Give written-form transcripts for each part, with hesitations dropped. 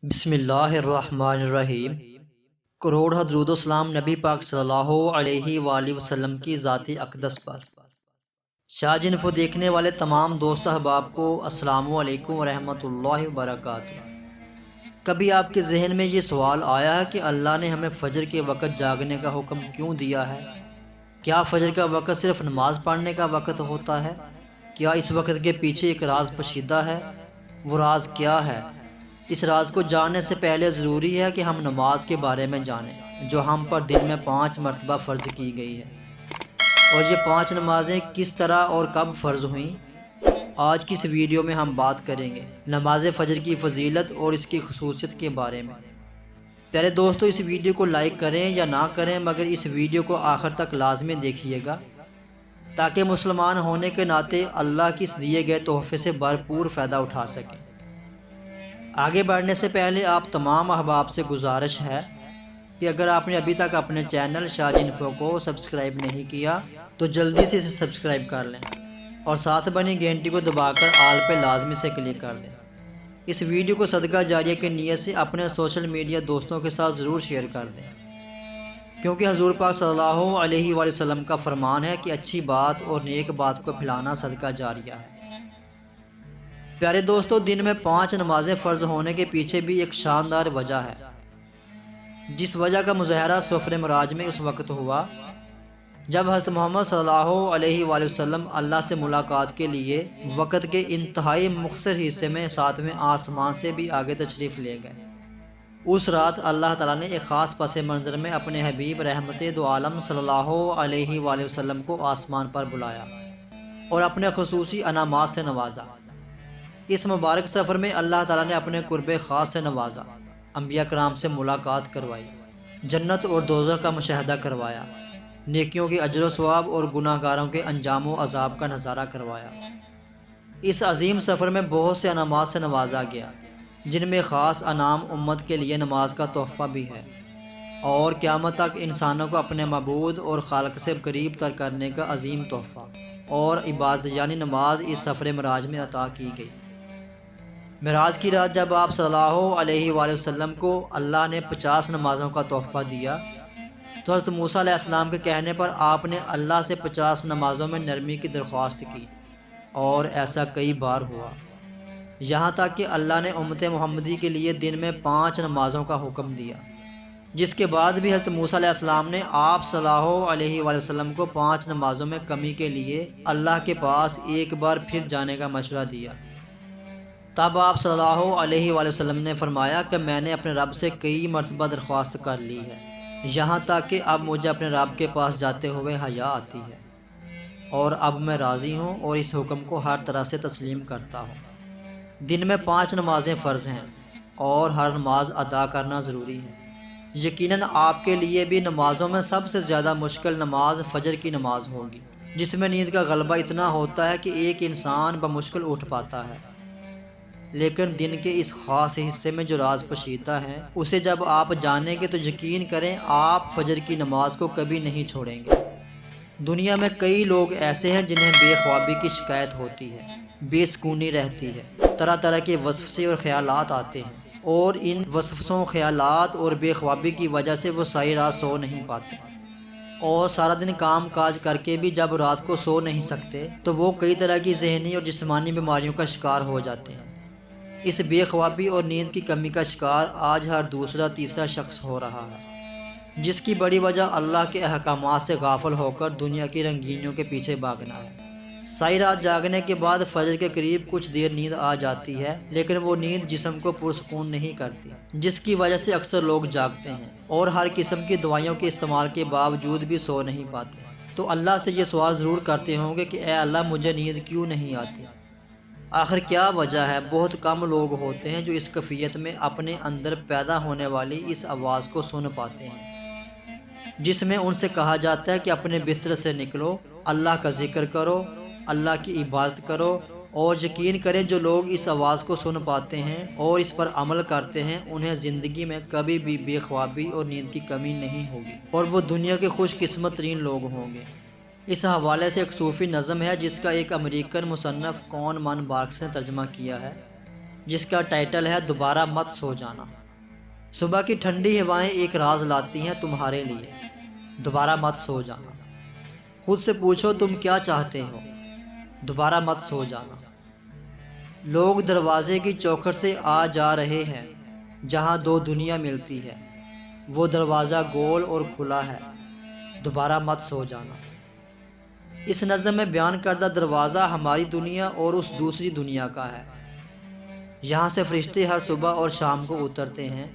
بسم اللہ الرحمن الرحیم۔ کروڑ درود و سلام نبی پاک صلی اللہ علیہ وآلہ وسلم کی ذاتی اقدس پر۔ شاہ جن کو دیکھنے والے تمام دوست احباب کو السلام علیکم ورحمۃ اللہ وبرکاتہ۔ کبھی آپ کے ذہن میں یہ سوال آیا ہے کہ اللہ نے ہمیں فجر کے وقت جاگنے کا حکم کیوں دیا ہے؟ کیا فجر کا وقت صرف نماز پڑھنے کا وقت ہوتا ہے؟ کیا اس وقت کے پیچھے ایک راز پوشیدہ ہے؟ وہ راز کیا ہے؟ اس راز کو جاننے سے پہلے ضروری ہے کہ ہم نماز کے بارے میں جانیں، جو ہم پر دن میں 5 مرتبہ فرض کی گئی ہے، اور یہ 5 نمازیں کس طرح اور کب فرض ہوئیں۔ آج کی اس ویڈیو میں ہم بات کریں گے نماز فجر کی فضیلت اور اس کی خصوصیت کے بارے میں۔ پیارے دوستو، اس ویڈیو کو لائک کریں یا نہ کریں، مگر اس ویڈیو کو آخر تک لازمی دیکھیے گا، تاکہ مسلمان ہونے کے ناطے اللہ کی اس دیے گئے تحفے سے بھرپور فائدہ اٹھا سکیں۔ آگے بڑھنے سے پہلے آپ تمام احباب سے گزارش ہے کہ اگر آپ نے ابھی تک اپنے چینل شاہ جن انفو کو سبسکرائب نہیں کیا تو جلدی سے اسے سبسکرائب کر لیں، اور ساتھ بنی گھنٹی کو دبا کر آل پہ لازمی سے کلک کر دیں۔ اس ویڈیو کو صدقہ جاریہ کی نیت سے اپنے سوشل میڈیا دوستوں کے ساتھ ضرور شیئر کر دیں، کیونکہ حضور پاک صلی اللہ علیہ وآلہ وسلم کا فرمان ہے کہ اچھی بات اور نیک بات کو پھیلانا صدقہ جاریہ ہے۔ پیارے دوستو، دن میں 5 نمازیں فرض ہونے کے پیچھے بھی ایک شاندار وجہ ہے، جس وجہ کا مظاہرہ سفر معراج میں اس وقت ہوا جب حضرت محمد صلی اللہ علیہ وآلہ وسلم اللہ سے ملاقات کے لیے وقت کے انتہائی مختصر حصے میں 7ویں آسمان سے بھی آگے تشریف لے گئے۔ اس رات اللہ تعالیٰ نے ایک خاص پس منظر میں اپنے حبیب رحمت دو عالم صلی اللہ علیہ وآلہ وسلم کو آسمان پر بلایا اور اپنے خصوصی انعامات سے نوازا۔ اس مبارک سفر میں اللہ تعالیٰ نے اپنے قرب خاص سے نوازا، انبیاء کرام سے ملاقات کروائی، جنت اور دوزخ کا مشاہدہ کروایا، نیکیوں کے اجر و ثواب اور گناہ گاروں کے انجام و عذاب کا نظارہ کروایا۔ اس عظیم سفر میں بہت سے انعامات سے نوازا گیا، جن میں خاص انعام امت کے لیے نماز کا تحفہ بھی ہے، اور قیامت تک انسانوں کو اپنے معبود اور خالق سے قریب تر کرنے کا عظیم تحفہ اور عبادت یعنی نماز اس سفر معراج میں عطا کی گئی۔ معراج کی رات جب آپ صلی اللہ علیہ وآلہ وسلم کو اللہ نے 50 نمازوں کا تحفہ دیا تو حضرت موسیٰ علیہ السلام کے کہنے پر آپ نے اللہ سے 50 نمازوں میں نرمی کی درخواست کی، اور ایسا کئی بار ہوا، یہاں تک کہ اللہ نے امت محمدی کے لیے دن میں 5 نمازوں کا حکم دیا، جس کے بعد بھی حضرت موسیٰ علیہ السلام نے آپ صلی اللہ علیہ وآلہ وسلم کو 5 نمازوں میں کمی کے لیے اللہ کے پاس ایک بار پھر جانے کا مشورہ دیا۔ تب آپ صلی اللہ علیہ وآلہ وسلم نے فرمایا کہ میں نے اپنے رب سے کئی مرتبہ درخواست کر لی ہے، یہاں تک کہ اب مجھے اپنے رب کے پاس جاتے ہوئے حیا آتی ہے، اور اب میں راضی ہوں اور اس حکم کو ہر طرح سے تسلیم کرتا ہوں۔ دن میں 5 نمازیں فرض ہیں اور ہر نماز ادا کرنا ضروری ہے۔ یقیناً آپ کے لیے بھی نمازوں میں سب سے زیادہ مشکل نماز فجر کی نماز ہوگی، جس میں نیند کا غلبہ اتنا ہوتا ہے کہ ایک انسان بمشکل اٹھ پاتا ہے، لیکن دن کے اس خاص حصے میں جو راز پوشیدہ ہیں اسے جب آپ جانیں گے تو یقین کریں آپ فجر کی نماز کو کبھی نہیں چھوڑیں گے۔ دنیا میں کئی لوگ ایسے ہیں جنہیں بے خوابی کی شکایت ہوتی ہے، بے سکونی رہتی ہے، طرح طرح کے وسوسے اور خیالات آتے ہیں، اور ان وسوسوں، خیالات اور بے خوابی کی وجہ سے وہ ساری رات سو نہیں پاتے، اور سارا دن کام کاج کر کے بھی جب رات کو سو نہیں سکتے تو وہ کئی طرح کی ذہنی اور جسمانی بیماریوں کا شکار ہو جاتے ہیں۔ اس بے خوابی اور نیند کی کمی کا شکار آج ہر دوسرا تیسرا شخص ہو رہا ہے، جس کی بڑی وجہ اللہ کے احکامات سے غافل ہو کر دنیا کی رنگینیوں کے پیچھے بھاگنا ہے۔ ساری رات جاگنے کے بعد فجر کے قریب کچھ دیر نیند آ جاتی ہے، لیکن وہ نیند جسم کو پرسکون نہیں کرتی، جس کی وجہ سے اکثر لوگ جاگتے ہیں اور ہر قسم کی دوائیوں کے استعمال کے باوجود بھی سو نہیں پاتے، تو اللہ سے یہ سوال ضرور کرتے ہوں گے کہ اے اللہ، مجھے نیند کیوں نہیں آتی؟ آخر کیا وجہ ہے؟ بہت کم لوگ ہوتے ہیں جو اس کیفیت میں اپنے اندر پیدا ہونے والی اس آواز کو سن پاتے ہیں، جس میں ان سے کہا جاتا ہے کہ اپنے بستر سے نکلو، اللہ کا ذکر کرو، اللہ کی عبادت کرو، اور یقین کریں جو لوگ اس آواز کو سن پاتے ہیں اور اس پر عمل کرتے ہیں انہیں زندگی میں کبھی بھی بے خوابی اور نیند کی کمی نہیں ہوگی، اور وہ دنیا کے خوش قسمت ترین لوگ ہوں گے۔ اس حوالے سے ایک صوفی نظم ہے جس کا ایک امریکن مصنف کون من بارکس نے ترجمہ کیا ہے۔ جس کا ٹائٹل ہے دوبارہ مت سو جانا۔ صبح کی ٹھنڈی ہوائیں ایک راز لاتی ہیں تمہارے لیے، دوبارہ مت سو جانا۔ خود سے پوچھو تم کیا چاہتے ہو، دوبارہ مت سو جانا۔ لوگ دروازے کی چوکھٹ سے آ جا رہے ہیں جہاں دو دنیا ملتی ہے، وہ دروازہ گول اور کھلا ہے، دوبارہ مت سو جانا۔ اس نظم میں بیان کردہ دروازہ ہماری دنیا اور اس دوسری دنیا کا ہے۔ یہاں سے فرشتے ہر صبح اور شام کو اترتے ہیں،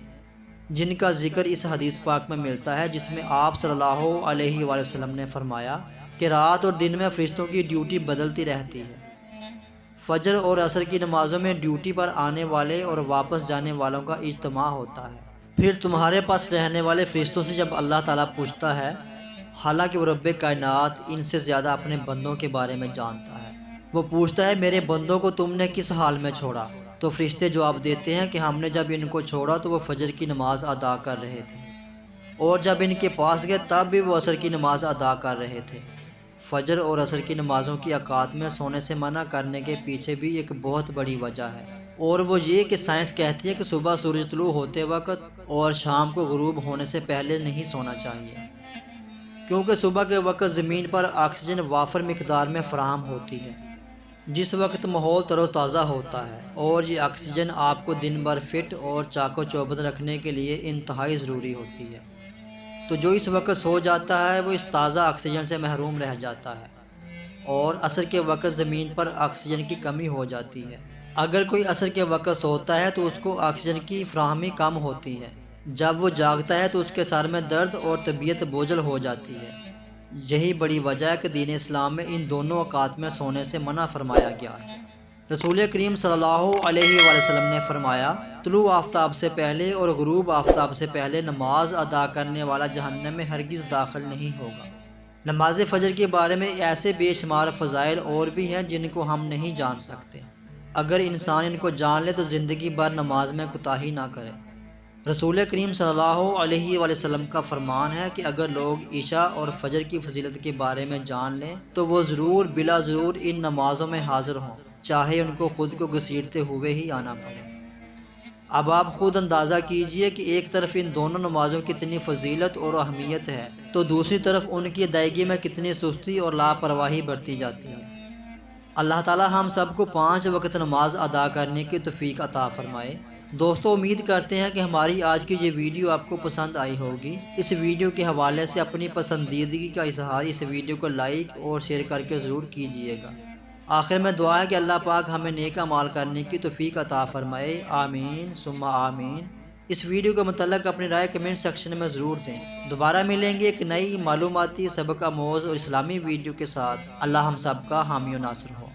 جن کا ذکر اس حدیث پاک میں ملتا ہے، جس میں آپ صلی اللہ علیہ وآلہ وسلم نے فرمایا کہ رات اور دن میں فرشتوں کی ڈیوٹی بدلتی رہتی ہے۔ فجر اور عصر کی نمازوں میں ڈیوٹی پر آنے والے اور واپس جانے والوں کا اجتماع ہوتا ہے۔ پھر تمہارے پاس رہنے والے فرشتوں سے جب اللہ تعالیٰ پوچھتا ہے، حالانکہ وہ رب کائنات ان سے زیادہ اپنے بندوں کے بارے میں جانتا ہے، وہ پوچھتا ہے میرے بندوں کو تم نے کس حال میں چھوڑا؟ تو فرشتے جواب دیتے ہیں کہ ہم نے جب ان کو چھوڑا تو وہ فجر کی نماز ادا کر رہے تھے، اور جب ان کے پاس گئے تب بھی وہ عصر کی نماز ادا کر رہے تھے۔ فجر اور عصر کی نمازوں کی اوقات میں سونے سے منع کرنے کے پیچھے بھی ایک بہت بڑی وجہ ہے، اور وہ یہ کہ سائنس کہتی ہے کہ صبح سورج طلوع ہوتے وقت اور شام کو غروب ہونے سے پہلے نہیں سونا چاہیے، کیونکہ صبح کے وقت زمین پر آکسیجن وافر مقدار میں فراہم ہوتی ہے، جس وقت ماحول تر و تازہ ہوتا ہے، اور یہ آکسیجن آپ کو دن بھر فٹ اور چاق و چوبند رکھنے کے لیے انتہائی ضروری ہوتی ہے۔ تو جو اس وقت سو جاتا ہے وہ اس تازہ آکسیجن سے محروم رہ جاتا ہے، اور عصر کے وقت زمین پر آکسیجن کی کمی ہو جاتی ہے۔ اگر کوئی عصر کے وقت سوتا ہے تو اس کو آکسیجن کی فراہمی کم ہوتی ہے، جب وہ جاگتا ہے تو اس کے سر میں درد اور طبیعت بوجھل ہو جاتی ہے۔ یہی بڑی وجہ ہے کہ دین اسلام میں ان دونوں اوقات میں سونے سے منع فرمایا گیا ہے۔ رسول کریم صلی اللہ علیہ وآلہ وسلم نے فرمایا، طلوع آفتاب سے پہلے اور غروب آفتاب سے پہلے نماز ادا کرنے والا جہنم میں ہرگز داخل نہیں ہوگا۔ نماز فجر کے بارے میں ایسے بے شمار فضائل اور بھی ہیں جن کو ہم نہیں جان سکتے۔ اگر انسان ان کو جان لے تو زندگی بھر نماز میں کوتاہی نہ کرے۔ رسول کریم صلی اللہ علیہ وآلہ وسلم کا فرمان ہے کہ اگر لوگ عشاء اور فجر کی فضیلت کے بارے میں جان لیں تو وہ ضرور بلا ضرور ان نمازوں میں حاضر ہوں، چاہے ان کو خود کو گھسیٹتے ہوئے ہی آنا پڑے۔ اب آپ خود اندازہ کیجئے کہ ایک طرف ان دونوں نمازوں کی کتنی فضیلت اور اہمیت ہے تو دوسری طرف ان کی ادائیگی میں کتنی سستی اور لاپرواہی برتی جاتی ہے۔ اللہ تعالی ہم سب کو 5 وقت نماز ادا کرنے کی توفیق عطا فرمائے۔ دوستو، امید کرتے ہیں کہ ہماری آج کی یہ ویڈیو آپ کو پسند آئی ہوگی۔ اس ویڈیو کے حوالے سے اپنی پسندیدگی کا اظہار اس ویڈیو کو لائک اور شیئر کر کے ضرور کیجئے گا۔ آخر میں دعا ہے کہ اللہ پاک ہمیں نیک اعمال کرنے کی توفیق عطا فرمائے، آمین ثم آمین۔ اس ویڈیو کے متعلق اپنی رائے کمنٹ سیکشن میں ضرور دیں۔ دوبارہ ملیں گے ایک نئی معلوماتی سبق آموز اور اسلامی ویڈیو کے ساتھ۔ اللہ ہم سب کا حامی و ناصر ہو۔